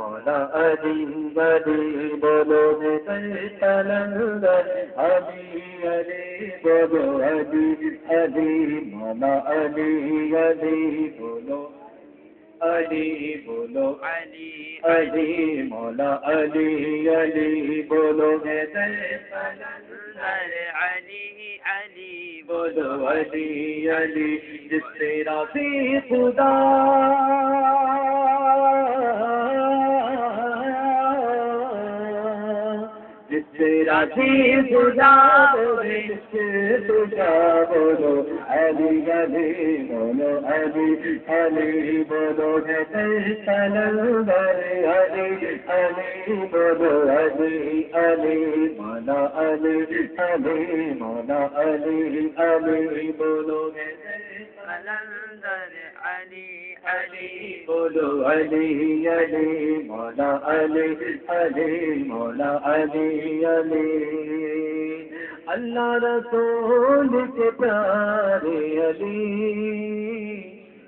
مولا علی علی بولو کلندر علی علی بولو علی علی مولا علی علی بولو علی بولو علی علی مولا علی علی بولو ارے علی علی بولو علی علی جس سے راضی خدا جس سے راضی خدا بولے جس سے خدا بولو علی علی بولو علی علی بولو کلندر علی علی بولو علی علی مولا علی علی مولا علی علی بولو کلندر علی علی بولو علی علی مولا علی علی مولا علی علی اللہ رسول کے پیارے علی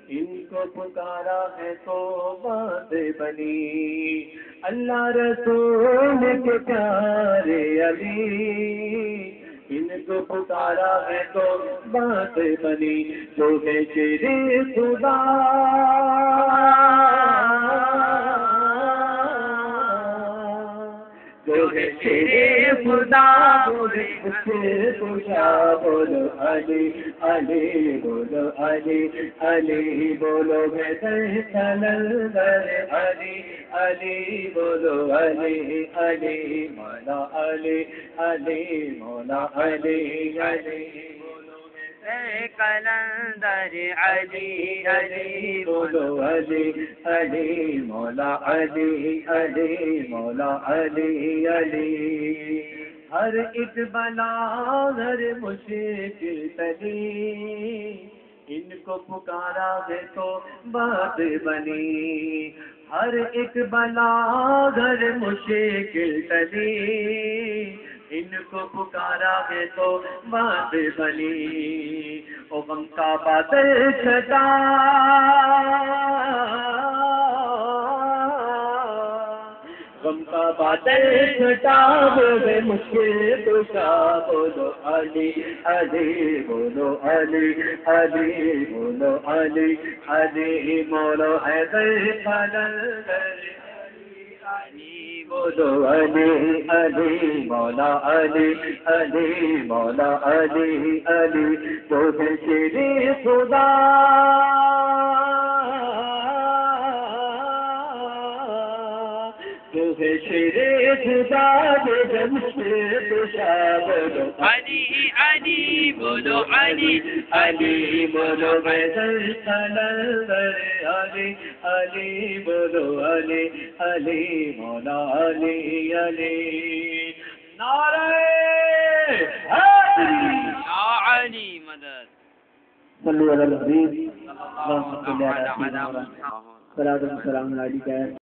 ان کو پکارا ہے تو بات بنی اللہ رسول کے پیارے علی ان کو پکارا ہے تو بات بنی تو ہے شیر خدا جو ہے شیر خدا بولے شیر خدا بولو علی علی بولو علی علی بولو کلندر علی علی بولو علی علی مولا علی علی مولا علی علی کلندر علی علی بولو علی علی مولا علی علی مولا علی علی ہر ایک بلا ہر مشکل تلی ان کو پکارا ہے تو بات بنی ہر ایک بلا ہر مشکل تلی ان کو پکارا ہے تو بات بنی او غم کا بادل چھٹا غم کا بادل چھٹا بولے مشکل کشا بولو علی علی بولو علی علی بولو علی علی بولو حیدر کلندر بولو علی علی مولا علی علی مولا علی علی تو ہے شیر خدا تو ہے شیر خدا جو جم سے پوشا بولو علی علی بولو علی علی بولو حیدر کلندر علی علی بولو علی علی مولا علی علی نعرہ حیدری یا علی مدد صلو علی الحبیب صلی اللہ علیہ وسلم صلاۃ و سلام علیکہ